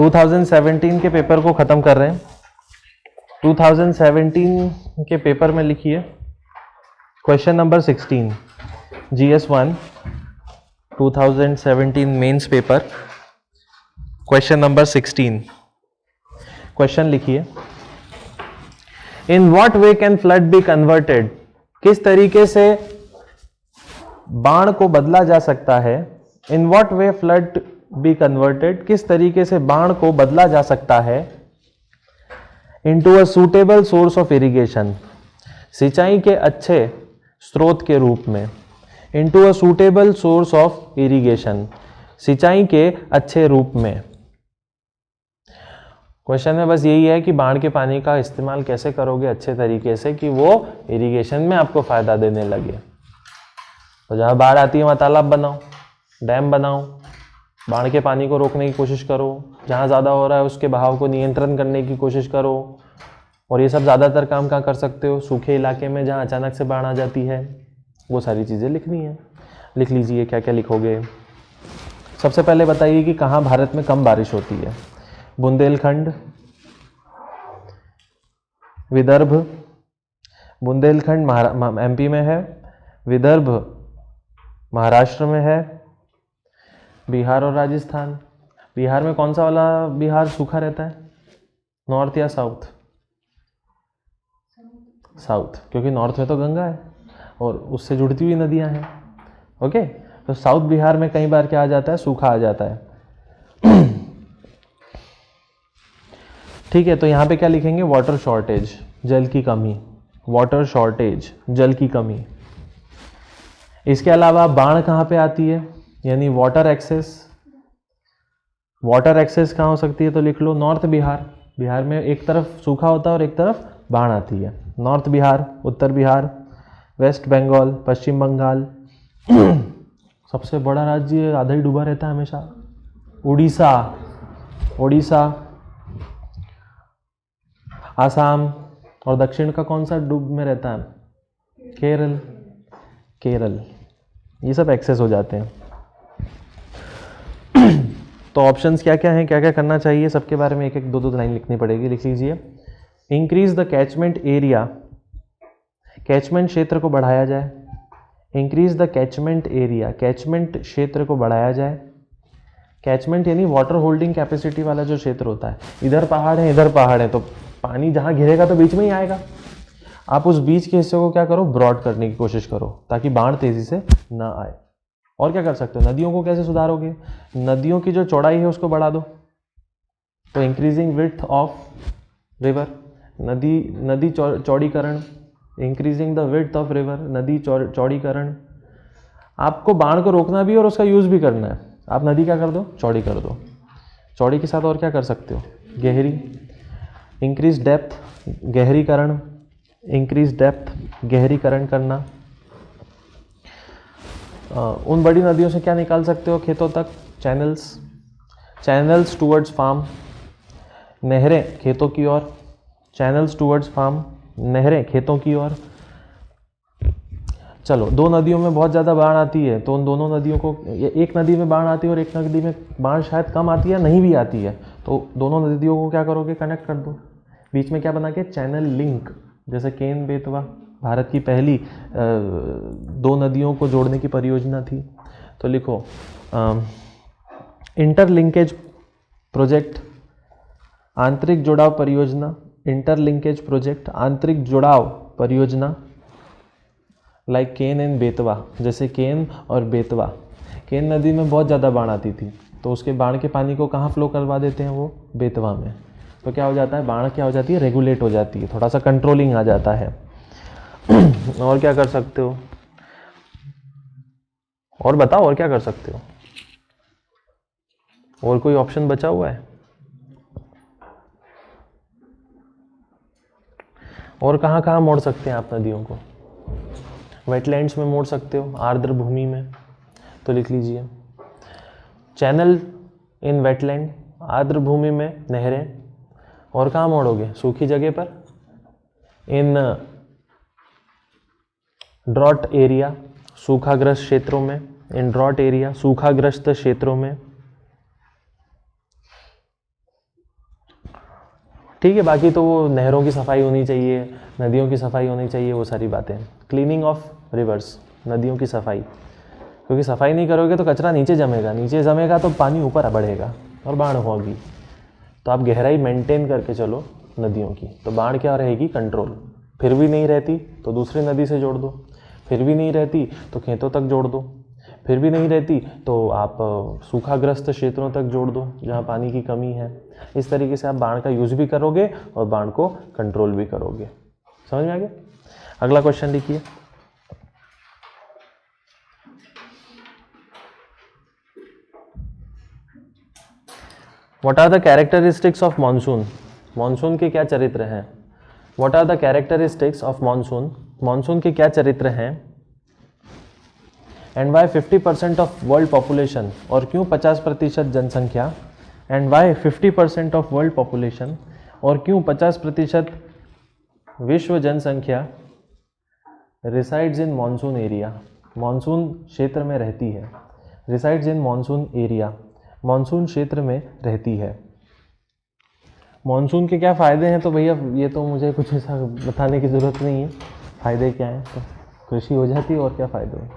2017 के पेपर को खत्म कर रहे हैं। 2017 के पेपर में लिखिए question number 16, GS1 2017 mains paper, question number 16। Question लिखिए, in what way can flood be converted, किस तरीके से बाण को बदला जा सकता है। In what way flood be converted, किस तरीके से बाण को बदला जा सकता है into a suitable source of irrigation, सिंचाई के अच्छे स्रोत के रूप में। Into a suitable source of irrigation, सिंचाई के अच्छे रूप में। क्वेश्चन में बस यही है कि बाढ़ के पानी का इस्तेमाल कैसे करोगे अच्छे तरीके से कि वो इरिगेशन में आपको फायदा देने लगे। तो जहां बाढ़ आती है वहां तालाब बनाओ, डैम बनाओ, बाढ़ के पानी को रोकने की कोशिश करो, जहां ज़्यादा हो रहा है उसके बहाव को नियंत्रण करने की कोशिश करो। और ये सब ज़्यादातर काम कहाँ कर सकते हो, सूखे इलाके में जहां अचानक से बाढ़ आ जाती है। वो सारी चीज़ें लिखनी है, लिख लीजिए क्या क्या लिखोगे। सबसे पहले बताइए कि कहाँ भारत में कम बारिश होती है। बुंदेलखंड, विदर्भ, बुंदेलखंड MP में है, विदर्भ महाराष्ट्र में है, बिहार और राजस्थान। बिहार में कौन सा वाला बिहार सूखा रहता है, नॉर्थ या साउथ? साउथ, क्योंकि नॉर्थ में तो गंगा है और उससे जुड़ती हुई नदियां हैं। ओके, तो साउथ बिहार में कई बार क्या आ जाता है, सूखा आ जाता है। ठीक है, तो यहाँ पे क्या लिखेंगे, वाटर शॉर्टेज, जल की कमी, वाटर शॉर्टेज, जल की कमी। इसके अलावा बाढ़ कहाँ पे आती है, यानी वाटर एक्सेस। वाटर एक्सेस कहाँ हो सकती है, तो लिख लो नॉर्थ बिहार। बिहार में एक तरफ सूखा होता है और एक तरफ बाढ़ आती है। नॉर्थ बिहार, उत्तर बिहार, वेस्ट बंगाल, पश्चिम बंगाल। सबसे बड़ा राज्य आधा ही डूबा रहता है हमेशा, उड़ीसा, उड़ीसा, आसाम। और दक्षिण का कौन सा डूब में रहता है, केरल, केरल। ये सब एक्सेस हो जाते हैं। तो ऑप्शंस क्या क्या हैं, क्या क्या करना चाहिए, सबके बारे में एक एक दो दो लाइन लिखनी पड़ेगी। लिख लीजिए, increase the catchment area, catchment क्षेत्र को बढ़ाया जाए। Increase the catchment area, catchment क्षेत्र को बढ़ाया जाए। कैचमेंट यानी वाटर होल्डिंग कैपेसिटी वाला जो क्षेत्र होता है। इधर पहाड़ है, इधर पहाड़ है, तो पानी जहां घिरेगा तो बीच में ही आएगा। आप उस बीच के हिस्से को क्या करो, ब्रॉड करने की कोशिश करो ताकि बाढ़ तेजी से ना आए। और क्या कर सकते हो, नदियों को कैसे सुधारोगे, नदियों की जो चौड़ाई है उसको बढ़ा दो। तो इंक्रीजिंग विड्थ ऑफ रिवर, नदी चौड़ीकरण, increasing the width of river, नदी चौड़ीकरण। आपको बाढ़ को रोकना भी और उसका यूज भी करना है। आप नदी क्या कर दो, चौड़ी कर दो। चौड़ी के साथ और क्या कर सकते हो, गहरी, इंक्रीज डेप्थ, गहरीकरण, इंक्रीज डेप्थ, गहरीकरण करना। उन बड़ी नदियों से क्या निकाल सकते हो खेतों तक, चैनल्स, चैनल्स टूवर्ड्स फार्म, नहरें खेतों की ओर, चैनल्स टूवर्ड्स फार्म, नहरें खेतों की ओर। चलो, दो नदियों में बहुत ज़्यादा बाढ़ आती है तो उन दोनों नदियों को, एक नदी में बाढ़ आती है और एक नदी में बाढ़ शायद कम आती है, नहीं भी आती है, तो दोनों नदियों को क्या करोगे, कनेक्ट कर दो। बीच में क्या बना के, चैनल लिंक। जैसे केन बेतवा भारत की पहली दो नदियों को जोड़ने की परियोजना थी। तो लिखो इंटरलिंकेज प्रोजेक्ट, आंतरिक जुड़ाव परियोजना, इंटरलिंकेज प्रोजेक्ट, आंतरिक जुड़ाव परियोजना। लाइक केन एंड बेतवा, जैसे केन और बेतवा। केन नदी में बहुत ज़्यादा बाढ़ आती थी तो उसके बाढ़ के पानी को कहाँ फ्लो करवा देते हैं, वो बेतवा में। तो क्या हो जाता है, बाढ़ क्या हो जाती है, रेगुलेट हो जाती है, थोड़ा सा कंट्रोलिंग आ जाता है। और क्या कर सकते हो, और बताओ और क्या कर सकते हो, और कोई ऑप्शन बचा हुआ है? और कहाँ कहाँ मोड़ सकते हैं आप नदियों को? वेटलैंड्स में मोड़ सकते हो, आर्द्र भूमि में। तो लिख लीजिए, चैनल इन वेटलैंड, आर्द्र भूमि में नहरें। और कहाँ मोड़ोगे, सूखी जगह पर, इन ड्रॉट एरिया, सूखाग्रस्त क्षेत्रों में, इन ड्रॉट एरिया, सूखाग्रस्त क्षेत्रों में। ठीक है, बाकी तो वो नहरों की सफाई होनी चाहिए, नदियों की सफाई होनी चाहिए, वो सारी बातें। क्लीनिंग ऑफ रिवर्स, नदियों की सफाई, क्योंकि सफाई नहीं करोगे तो कचरा नीचे जमेगा, नीचे जमेगा तो पानी ऊपर बढ़ेगा और बाढ़ होगी। तो आप गहराई मेंटेन करके चलो नदियों की, तो बाढ़ क्या रहेगी, कंट्रोल। फिर भी नहीं रहती तो दूसरी नदी से जोड़ दो, फिर भी नहीं रहती तो खेतों तक जोड़ दो, फिर भी नहीं रहती तो आप सूखाग्रस्त क्षेत्रों तक जोड़ दो जहाँ पानी की कमी है। इस तरीके से आप बाढ़ का यूज़ भी करोगे और बाढ़ को कंट्रोल भी करोगे। समझ में आ गया? अगला क्वेश्चन लिखिए। What are the characteristics of monsoon? Monsoon के क्या चरित्र हैं? What are the characteristics of monsoon? Monsoon के क्या चरित्र हैं? And why 50% of world population, और क्यों 50% जनसंख्या, and why 50% of world population, और क्यों 50% विश्व जनसंख्या resides in monsoon area, monsoon क्षेत्र में रहती है। Resides in monsoon area, monsoon क्षेत्र में रहती है। मानसून के क्या फ़ायदे हैं? तो भैया ये तो मुझे कुछ ऐसा बताने की ज़रूरत नहीं है, फ़ायदे क्या हैं, तो कृषि हो जाती है और क्या फ़ायदे हैं।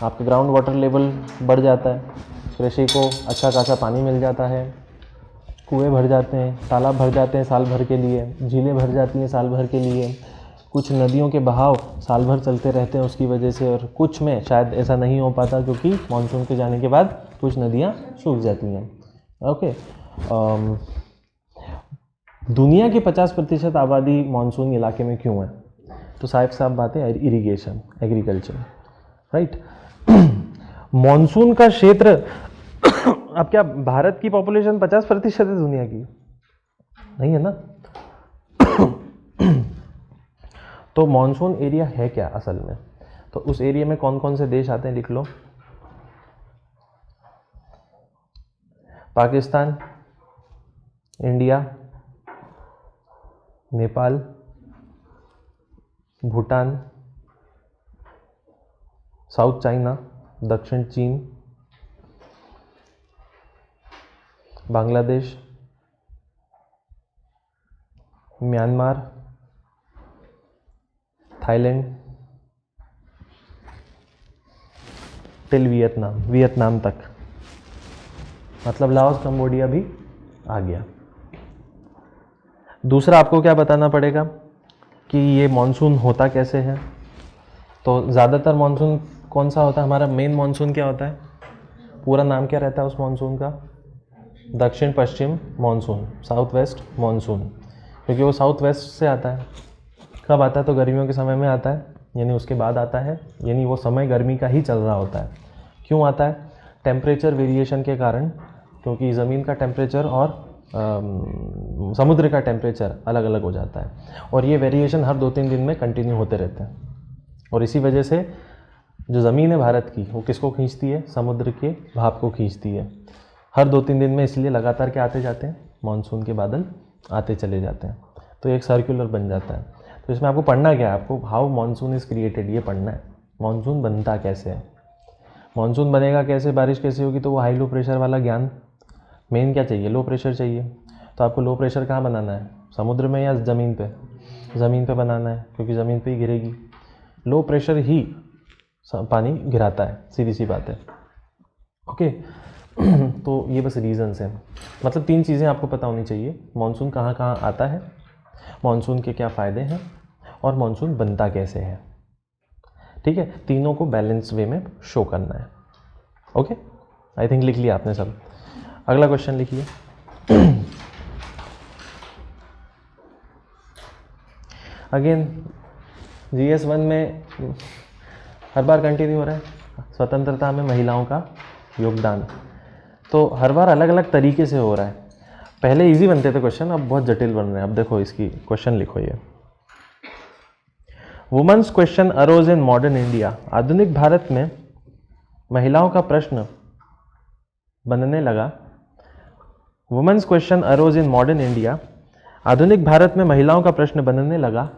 आपका ग्राउंड वाटर लेवल बढ़ जाता है, कृषि को अच्छा खासा पानी मिल जाता है, कुएं भर जाते हैं, तालाब भर जाते हैं साल भर के लिए, झीलें भर जाती हैं साल भर के लिए, कुछ नदियों के बहाव साल भर चलते रहते हैं उसकी वजह से, और कुछ में शायद ऐसा नहीं हो पाता क्योंकि मानसून के जाने के बाद कुछ नदियाँ सूख जाती हैं। ओके, दुनिया की 50% आबादी मानसून इलाके में क्यों है? तो साफ बात है, इरिगेशन, एग्रीकल्चर, राइट। मानसून का क्षेत्र अब क्या भारत की पॉपुलेशन 50% है दुनिया की? नहीं है ना। तो मानसून एरिया है क्या असल में? तो उस एरिया में कौन कौन से देश आते हैं, लिख लो। Pakistan, India, Nepal, Bhutan, South China, दक्षिण चीन, Bangladesh, Myanmar, Thailand, till Vietnam तक, मतलब लाओस कंबोडिया भी आ गया। दूसरा आपको क्या बताना पड़ेगा कि ये मानसून होता कैसे है। तो ज़्यादातर मानसून कौन सा होता है? हमारा मेन मानसून क्या होता है? पूरा नाम क्या रहता है उस मानसून का? दक्षिण पश्चिम मानसून, साउथ वेस्ट मानसून, क्योंकि वो साउथ वेस्ट से आता है। कब आता है? तो गर्मियों के समय में आता है, यानी उसके बाद आता है, यानी वो समय गर्मी का ही चल रहा होता है। क्यों आता है? टेम्परेचर वेरिएशन के कारण, क्योंकि ज़मीन का टेम्परेचर और समुद्र का टेम्परेचर अलग अलग हो जाता है, और ये वेरिएशन हर 2-3 दिन में कंटिन्यू होते रहते हैं। और इसी वजह से जो ज़मीन है भारत की, वो किसको खींचती है? समुद्र के भाप को खींचती है हर 2-3 दिन में। इसलिए लगातार क्या आते जाते हैं? मानसून के बादल आते चले जाते हैं, तो एक सर्कुलर बन जाता है। तो इसमें आपको पढ़ना क्या है? आपको हाउ मानसून इज़ क्रिएटेड, ये पढ़ना है। मानसून बनता कैसे है, मानसून बनेगा कैसे, बारिश कैसे होगी, तो वो हाई लो प्रेशर वाला ज्ञान। मेन क्या चाहिए? लो प्रेशर चाहिए। तो आपको लो प्रेशर कहाँ बनाना है? समुद्र में या ज़मीन पे? ज़मीन पे बनाना है, क्योंकि ज़मीन पे ही गिरेगी। लो प्रेशर ही पानी गिराता है, सीधी सी बात है। ओके। तो ये बस रीजंस हैं, मतलब 3 चीज़ें आपको पता होनी चाहिए। मानसून कहाँ कहाँ आता है, मानसून के क्या फ़ायदे हैं, और मानसून बनता कैसे है। ठीक है, तीनों को बैलेंस वे में शो करना है। ओके, आई थिंक लिख लिया आपने सब। अगला क्वेश्चन लिखिए। अगेन GS 1 में हर बार कंटिन्यू हो रहा है, स्वतंत्रता में महिलाओं का योगदान। तो हर बार अलग अलग तरीके से हो रहा है। पहले इजी बनते थे क्वेश्चन, अब बहुत जटिल बन रहे हैं। अब देखो इसकी क्वेश्चन लिखो ये। Women's question arose in modern India. आधुनिक भारत में महिलाओं का प्रश्न बनने लगा। Women's question arose in modern India. आधुनिक भारत में महिलाओं का प्रश्न बनने लगा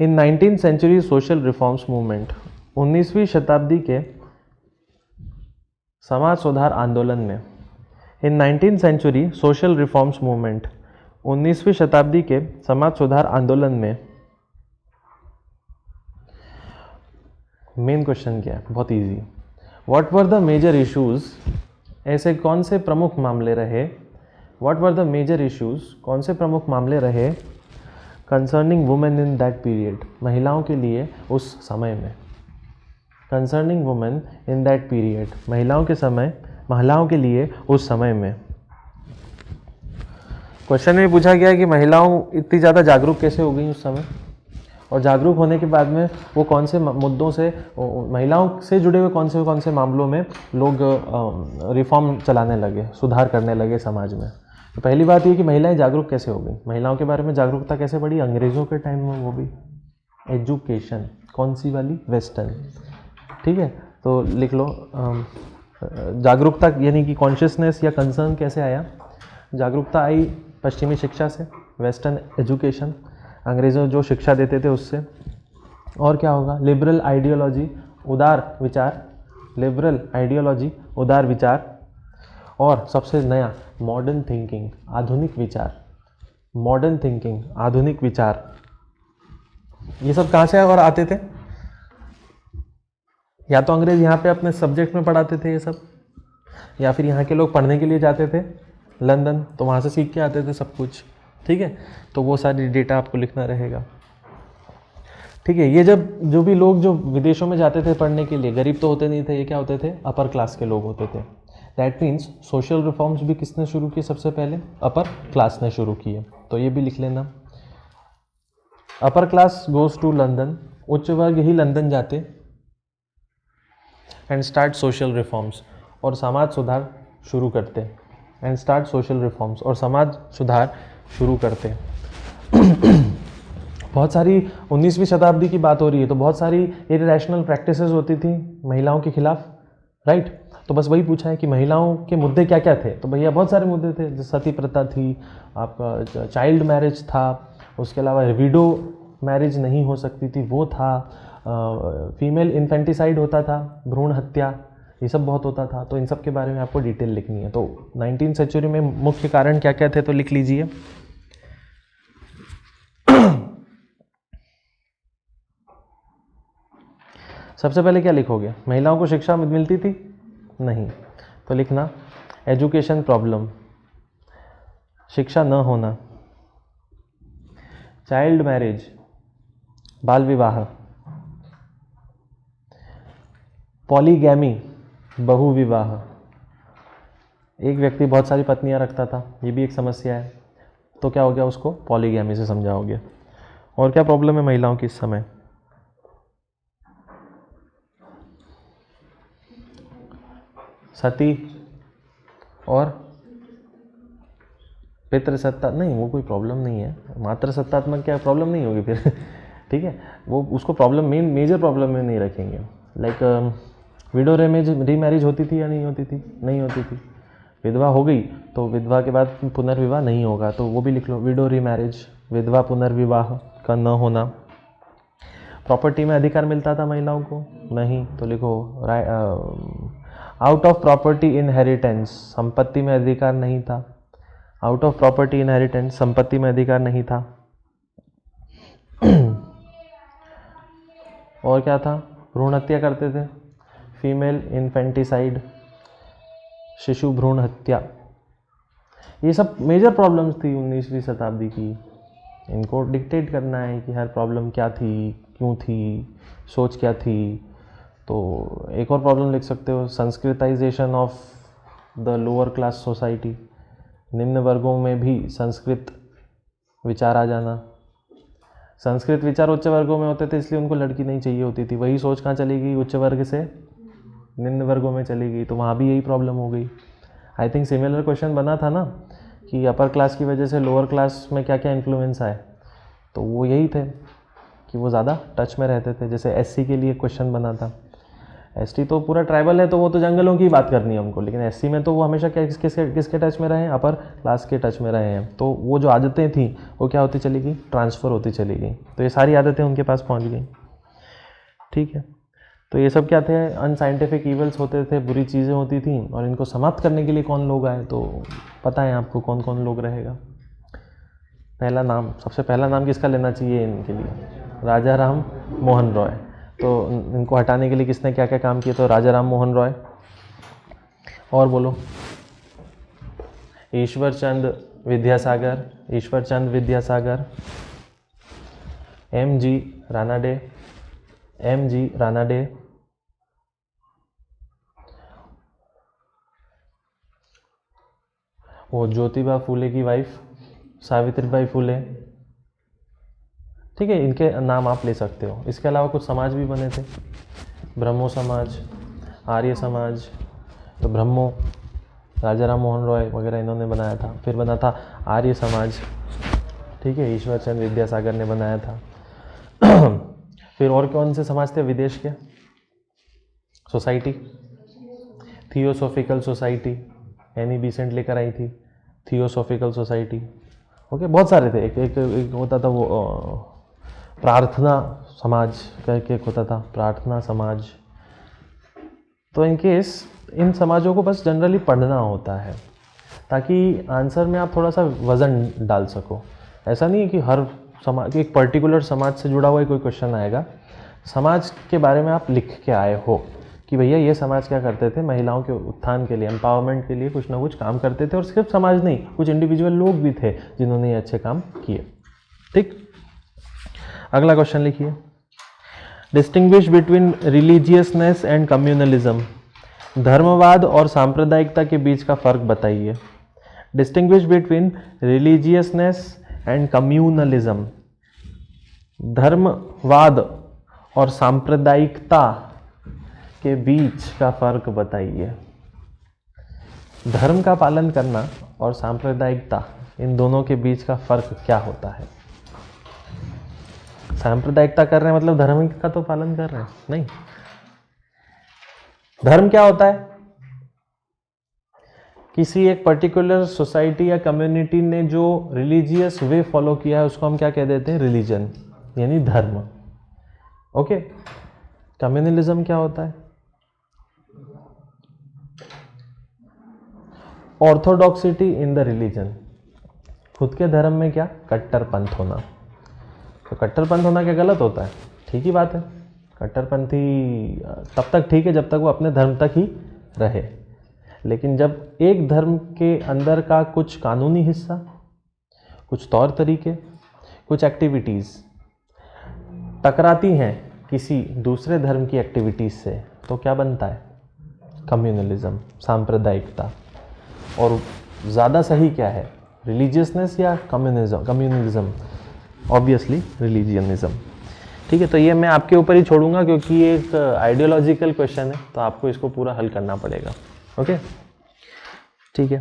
in 19th century social reforms movement. 19वीं शताब्दी के समाज सुधार आंदोलन में in 19th century social reforms movement, 19वीं शताब्दी के समाज सुधार आंदोलन में मेन क्वेश्चन क्या है, बहुत easy, what were the major issues, ऐसे कौन से प्रमुख मामले रहे, what were the major issues, कौन से प्रमुख मामले रहे concerning women in that period, महिलाओं के लिए उस समय में, concerning women in that period, महिलाओं के लिए उस समय में। क्वेश्चन में पूछा गया है कि महिलाओं इतनी ज़्यादा जागरूक कैसे हो गई उस समय, और जागरूक होने के बाद में वो कौन से मुद्दों से, महिलाओं से जुड़े हुए कौन से मामलों में लोग रिफॉर्म चलाने लगे, सुधार करने लगे समाज में। तो पहली बात ये कि महिलाएं जागरूक कैसे हो गई, महिलाओं के बारे में जागरूकता कैसे बढ़ी, अंग्रेज़ों के टाइम में, वो भी एजुकेशन, कौन सी वाली, वेस्टर्न, ठीक है। तो लिख लो जागरूकता यानी कि कॉन्शियसनेस या कंसर्न कैसे आया, जागरूकता आई पश्चिमी शिक्षा से, वेस्टर्न एजुकेशन, अंग्रेज़ों जो शिक्षा देते थे उससे, और क्या होगा, लिबरल आइडियोलॉजी, उदार विचार, लिबरल आइडियोलॉजी, उदार विचार, और सबसे नया मॉडर्न थिंकिंग, आधुनिक विचार, मॉडर्न थिंकिंग, आधुनिक विचार। ये सब कहाँ से और आते थे, या तो अंग्रेज यहाँ पे अपने सब्जेक्ट में पढ़ाते थे ये सब, या फिर यहाँ के लोग पढ़ने के लिए जाते थे लंदन, तो वहाँ से सीख के आते थे सब कुछ, ठीक है। तो वो सारी डेटा आपको लिखना रहेगा, ठीक है। ये जो भी लोग जो विदेशों में जाते थे पढ़ने के लिए, गरीब तो होते नहीं थे, ये क्या होते थे, अपर क्लास के लोग होते थे। दैट मीन्स सोशल रिफॉर्म्स भी किसने शुरू किए, सबसे पहले अपर क्लास ने शुरू किए, तो ये भी लिख लेना। Upper class goes to London, उच्च वर्ग ही लंदन जाते, एंड स्टार्ट सोशल रिफॉर्म्स, और समाज सुधार शुरू करते, एंड स्टार्ट सोशल रिफॉर्म्स, और समाज सुधार शुरू करते। बहुत सारी 19वीं शताब्दी की बात हो रही है, तो बहुत सारी इरैशनल प्रैक्टिसेस होती थी महिलाओं के खिलाफ, राइट। तो बस वही पूछा है कि महिलाओं के मुद्दे क्या क्या थे, तो भैया बहुत सारे मुद्दे थे, जैसे सती प्रथा थी, आपका चाइल्ड मैरिज था, उसके अलावा विडो मैरिज नहीं हो सकती थी वो था, फीमेल इन्फेंटिसाइड होता था, भ्रूण हत्या, ये सब बहुत होता था। तो इन सब के बारे में आपको डिटेल लिखनी है। तो 19वीं सेंचुरी में मुख्य कारण क्या क्या थे, तो लिख लीजिए। सबसे पहले क्या लिखोगे, महिलाओं को शिक्षा मिलती थी, नहीं, तो लिखना एजुकेशन प्रॉब्लम, शिक्षा न होना, चाइल्ड मैरिज, बाल विवाह, पॉलीगैमी, बहु विवाह, एक व्यक्ति बहुत सारी पत्नियां रखता था, ये भी एक समस्या है, तो क्या हो गया, उसको पॉलीगैमी से समझाओगे। और क्या प्रॉब्लम है महिलाओं की इस समय, सती और पितृसत्ता, नहीं वो कोई प्रॉब्लम नहीं है, मातृसत्तात्मक क्या प्रॉब्लम नहीं होगी फिर ठीक है, वो उसको प्रॉब्लम मेजर प्रॉब्लम में नहीं रखेंगे। लाइक विडो रीमैरिज होती थी या नहीं होती थी, नहीं होती थी, विधवा हो गई तो विधवा के बाद पुनर्विवाह नहीं होगा, तो वो भी लिख लो, विडो रीमैरिज, विधवा पुनर्विवाह का न होना। प्रॉपर्टी में अधिकार मिलता था महिलाओं को, नहीं, तो लिखो आउट ऑफ प्रॉपर्टी इनहेरिटेंस, संपत्ति में अधिकार नहीं था, आउट ऑफ प्रॉपर्टी इनहेरिटेंस, संपत्ति में अधिकार नहीं था। और क्या था, भ्रूण हत्या करते थे, फीमेल इन्फेंटिसाइड, शिशु भ्रूण हत्या, ये सब मेजर प्रॉब्लम्स थी 19वीं शताब्दी की। इनको डिक्टेट करना है कि हर प्रॉब्लम क्या थी, क्यों थी, सोच क्या थी। तो एक और प्रॉब्लम लिख सकते हो, Sanskritisation of the lower class society, निम्न वर्गों में भी संस्कृत विचार आ जाना। संस्कृत विचार उच्च वर्गों में होते थे, इसलिए उनको लड़की नहीं चाहिए होती थी, वही सोच कहाँ चली गई, उच्च वर्ग से निम्न वर्गों में चली गई, तो वहाँ भी यही प्रॉब्लम हो गई। आई थिंक सिमिलर क्वेश्चन बना था ना कि अपर क्लास की वजह से लोअर क्लास में क्या क्या इन्फ्लुएंस आए, तो वो यही थे कि वो ज़्यादा टच में रहते थे। जैसे एससी के लिए क्वेश्चन बना था, एसटी तो पूरा ट्राइबल है, तो वो तो जंगलों की बात करनी है हमको, लेकिन एससी में तो वो हमेशा क्या किसके टच में रहे हैं, अपर क्लास के टच में रहे हैं। तो वो जो आदतें थी वो क्या होती चली गई, ट्रांसफ़र होती चली गई, तो ये सारी आदतें उनके पास पहुंच गई, ठीक है। तो ये सब क्या थे, अनसाइंटिफिक इवल्स होते थे, बुरी चीज़ें होती थी, और इनको समाप्त करने के लिए कौन लोग आए, तो पता है आपको कौन कौन लोग रहेगा। पहला नाम, सबसे पहला नाम किसका लेना चाहिए इनके लिए, राजा राम मोहन रॉय। तो इनको हटाने के लिए किसने क्या क्या काम किए, तो राजा राम मोहन रॉय। और बोलो, ईश्वर चंद विद्यासागर, ईश्वर चंद विद्यासागर, M.G. रानाडे, M.G. रानाडे, वो ज्योतिबा फूले की वाइफ सावित्रीबाई फूले। ठीक है, इनके नाम आप ले सकते हो। इसके अलावा कुछ समाज भी बने थे, ब्रह्मो समाज, आर्य समाज, तो ब्रह्मो राजा राम मोहन रॉय वगैरह इन्होंने बनाया था। फिर बना था आर्य समाज, ठीक है, ईश्वर चंद विद्यासागर ने बनाया था। फिर और कौन से समाज थे विदेश के, society, theosophical society, Annie Besant लेकर आई थी थियोसॉफिकल सोसाइटी। ओके, बहुत सारे थे। एक होता था वो प्रार्थना समाज करके एक होता था, प्रार्थना समाज। तो इन केस इन समाजों को बस जनरली पढ़ना होता है ताकि आंसर में आप थोड़ा सा वज़न डाल सको। ऐसा नहीं है कि हर समाज, एक पर्टिकुलर समाज से जुड़ा हुआ कोई क्वेश्चन आएगा, समाज के बारे में आप लिख के आए हो कि भैया ये समाज क्या करते थे, महिलाओं के उत्थान के लिए, एम्पावरमेंट के लिए कुछ ना कुछ काम करते थे। और सिर्फ समाज नहीं, कुछ इंडिविजुअल लोग भी थे जिन्होंने ये अच्छे काम किए। ठीक, अगला क्वेश्चन लिखिए, distinguish between religiousness and communalism, धर्मवाद और सांप्रदायिकता के बीच का फर्क बताइए। Distinguish between religiousness and communalism, धर्मवाद और सांप्रदायिकता के बीच का फर्क बताइए। धर्म का पालन करना और सांप्रदायिकता, इन दोनों के बीच का फर्क क्या होता है। सांप्रदायिकता कर रहे हैं मतलब धर्म का तो पालन कर रहे हैं नहीं। धर्म क्या होता है, किसी एक पर्टिकुलर सोसाइटी या कम्युनिटी ने जो रिलीजियस वे फॉलो किया है उसको हम क्या कह देते हैं, रिलीजन, यानी धर्म। ओके, कम्युनलिज्म क्या होता है, ऑर्थोडॉक्सिटी इन द रिलीजन, खुद के धर्म में क्या, कट्टरपंथ होना। तो कट्टरपंथ होना क्या गलत होता है, ठीक ही बात है। कट्टरपंथी तब तक ठीक है जब तक वो अपने धर्म तक ही रहे, लेकिन जब एक धर्म के अंदर का कुछ कानूनी हिस्सा, कुछ तौर तरीके, कुछ एक्टिविटीज़ टकराती हैं किसी दूसरे धर्म की एक्टिविटीज़ से, तो क्या बनता है, कम्युनलिज्म, सांप्रदायिकता। और ज़्यादा सही क्या है, रिलीजियसनेस या कम्युनलिज्म, ऑब्वियसली रिलीजियनिज्म। ठीक है, तो ये मैं आपके ऊपर ही छोड़ूंगा क्योंकि ये एक आइडियोलॉजिकल क्वेश्चन है, तो आपको इसको पूरा हल करना पड़ेगा। ओके, ठीक है,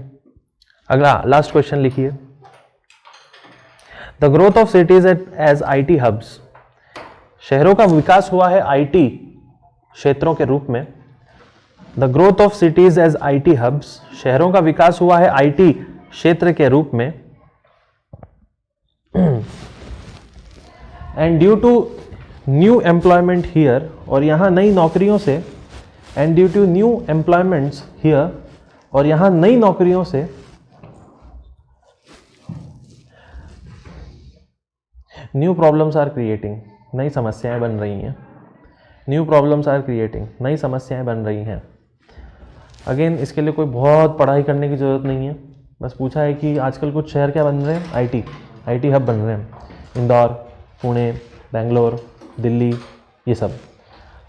अगला लास्ट क्वेश्चन लिखिए, the growth of cities as IT hubs, शहरों का विकास हुआ है IT क्षेत्रों के रूप में। The growth of cities as IT hubs, शहरों का विकास हुआ है IT क्षेत्र के रूप में। And due to new employment here, और यहां नई नौकरियों से, and due to new employments here, और यहां नई नौकरियों से, न्यू प्रॉब्लम्स आर क्रिएटिंग, नई समस्याएं बन रही हैं। न्यू प्रॉब्लम्स आर क्रिएटिंग, नई समस्याएं बन रही हैं। अगेन इसके लिए कोई बहुत पढ़ाई करने की ज़रूरत नहीं है, बस पूछा है कि आजकल कुछ शहर क्या बन रहे हैं, IT हब बन रहे हैं, इंदौर, पुणे, बेंगलोर, दिल्ली, ये सब।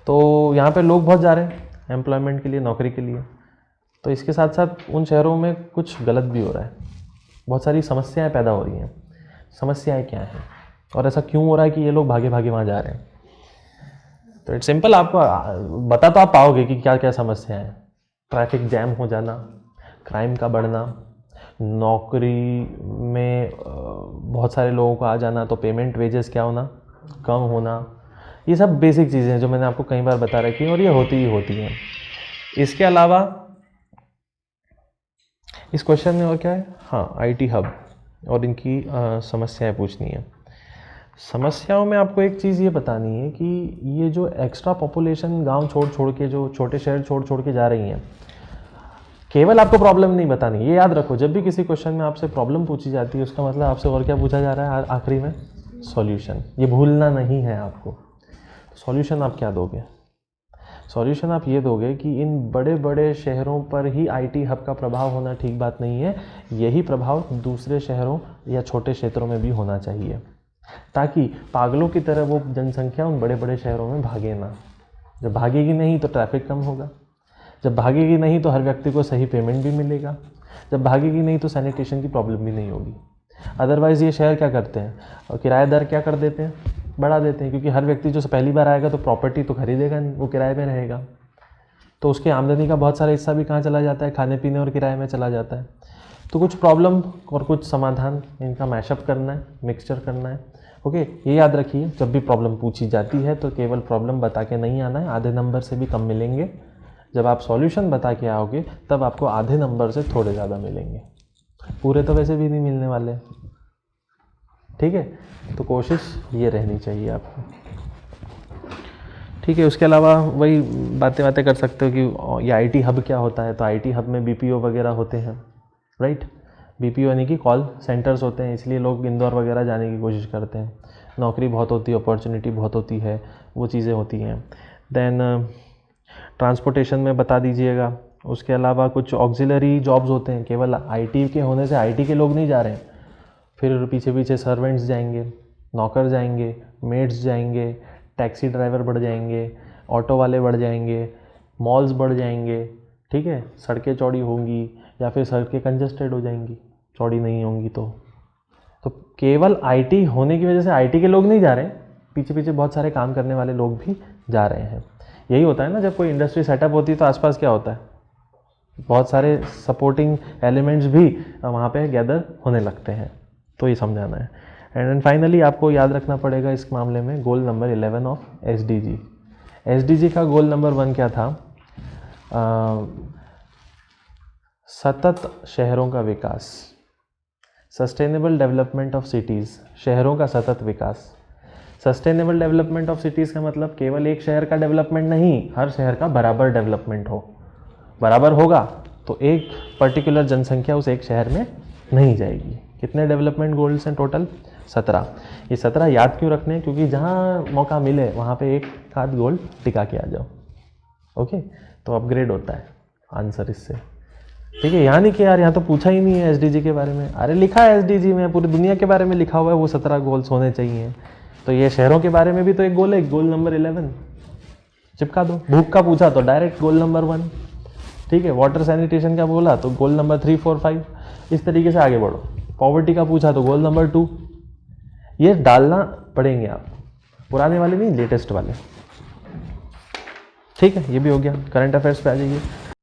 तो यहाँ पे लोग बहुत जा रहे हैं एम्प्लॉयमेंट के लिए, नौकरी के लिए। तो इसके साथ साथ उन शहरों में कुछ गलत भी हो रहा है, बहुत सारी समस्याएं पैदा हो रही हैं। समस्याएं क्या हैं और ऐसा क्यों हो रहा है कि ये लोग भागे भागे वहाँ जा रहे हैं। तो इट्स सिंपल, आपको बता तो आप पाओगे कि क्या क्या समस्या है। ट्रैफिक जैम हो जाना, क्राइम का बढ़ना, नौकरी में बहुत सारे लोगों को आ जाना, तो पेमेंट वेजेस क्या होना, कम होना, ये सब बेसिक चीज़ें हैं जो मैंने आपको कई बार बता रखी हैं और ये होती ही होती हैं। इसके अलावा इस क्वेश्चन में और क्या है, हाँ IT हब और इनकी समस्याएं पूछनी है। समस्याओं में आपको एक चीज़ ये बतानी है कि ये जो एक्स्ट्रा पॉपुलेशन गांव छोड़ छोड़ के, जो छोटे शहर छोड़ छोड़ के जा रही हैं, केवल आपको प्रॉब्लम नहीं बतानी। ये याद रखो, जब भी किसी क्वेश्चन में आपसे प्रॉब्लम पूछी जाती है उसका मतलब आपसे और क्या पूछा जा रहा है आखिरी में? सॉल्यूशन। ये भूलना नहीं है आपको। सॉल्यूशन आप क्या दोगे? सॉल्यूशन आप ये दोगे कि इन बड़े बड़े शहरों पर ही आईटी हब का प्रभाव होना ठीक बात नहीं है, यही प्रभाव दूसरे शहरों या छोटे क्षेत्रों में भी होना चाहिए, ताकि पागलों की तरह वो जनसंख्या उन बड़े बड़े शहरों में भागे ना। जब भागेगी नहीं तो ट्रैफिक कम होगा, जब भागेगी नहीं तो हर व्यक्ति को सही पेमेंट भी मिलेगा, जब भागेगी नहीं तो सैनिटेशन की प्रॉब्लम भी नहीं होगी। अदरवाइज़ ये शहर क्या करते हैं, और किराएदार क्या कर देते हैं, बढ़ा देते हैं, क्योंकि हर व्यक्ति जो पहली बार आएगा तो प्रॉपर्टी तो खरीदेगा नहीं, वो किराए में रहेगा, तो उसके आमदनी का बहुत सारा हिस्सा भी कहाँ चला जाता है? खाने पीने और किराए में चला जाता है। तो कुछ प्रॉब्लम और कुछ समाधान, इनका मैशअप करना है, मिक्सचर करना है। ओके, ये याद रखिए, जब भी प्रॉब्लम पूछी जाती है तो केवल प्रॉब्लम बता के नहीं आना है, आधे नंबर से भी कम मिलेंगे। जब आप सॉल्यूशन बता के आओगे तब आपको आधे नंबर से थोड़े ज़्यादा मिलेंगे, पूरे तो वैसे भी नहीं मिलने वाले। ठीक है, तो कोशिश ये रहनी चाहिए आपको। ठीक है, उसके अलावा वही बातें कर सकते हो कि ये आईटी हब क्या होता है। तो आईटी हब में बीपीओ वगैरह होते हैं, राइट। बीपीओ यानी कि कॉल सेंटर्स होते हैं, इसलिए लोग इंदौर वगैरह जाने की कोशिश करते हैं। नौकरी बहुत होती है, अपॉर्चुनिटी बहुत होती है, वो चीज़ें होती हैं। देन ट्रांसपोर्टेशन में बता दीजिएगा। उसके अलावा कुछ ऑक्सिलरी जॉब्स होते हैं, केवल आईटी के होने से आईटी के लोग नहीं जा रहे हैं, फिर पीछे पीछे सर्वेंट्स जाएंगे, नौकर जाएंगे, मेड्स जाएंगे, टैक्सी ड्राइवर बढ़ जाएंगे, ऑटो वाले बढ़ जाएंगे, मॉल्स बढ़ जाएंगे। ठीक है, सड़कें चौड़ी होंगी या फिर सड़कें कंजस्टेड हो जाएंगी, चौड़ी नहीं होंगी तो केवल आईटी होने की वजह से आईटी के लोग नहीं जा रहे हैं, पीछे पीछे बहुत सारे काम करने वाले लोग भी जा रहे हैं। यही होता है ना, जब कोई इंडस्ट्री सेटअप होती है तो आसपास क्या होता है, बहुत सारे सपोर्टिंग एलिमेंट्स भी वहाँ पे गैदर होने लगते हैं। तो ये समझाना है। एंड देन फाइनली आपको याद रखना पड़ेगा इस मामले में goal number 11 of SDG. SDG का गोल नंबर 1 क्या था? सतत शहरों का विकास, सस्टेनेबल डेवलपमेंट ऑफ सिटीज़, शहरों का सतत विकास। सस्टेनेबल डेवलपमेंट ऑफ सिटीज़ का मतलब केवल एक शहर का डेवलपमेंट नहीं, हर शहर का बराबर डेवलपमेंट हो। बराबर होगा तो एक पर्टिकुलर जनसंख्या उस एक शहर में नहीं जाएगी। कितने डेवलपमेंट गोल्स हैं टोटल? 17। ये 17 याद क्यों रखने हैं? क्योंकि जहाँ मौका मिले वहाँ पे एक आध गोल टिका के आ जाओ। ओके, तो अपग्रेड होता है आंसर इससे। ठीक है, यहाँ नहीं कि यार यहाँ तो पूछा ही नहीं है एसडीजी के बारे में। अरे लिखा है एसडीजी में, पूरी दुनिया के बारे में लिखा हुआ है, वो 17 गोल्स होने चाहिए। तो ये शहरों के बारे में भी तो एक गोल है, गोल नंबर 11 चिपका दो। भूख का पूछा तो डायरेक्ट गोल नंबर 1। ठीक है, वाटर सैनिटेशन का बोला तो गोल नंबर 3, 4, 5, इस तरीके से आगे बढ़ो। पॉवर्टी का पूछा तो गोल नंबर 2। ये डालना पड़ेंगे आप, पुराने वाले नहीं, लेटेस्ट वाले। ठीक है, ये भी हो गया। करंट अफेयर्स पे आ जाइए।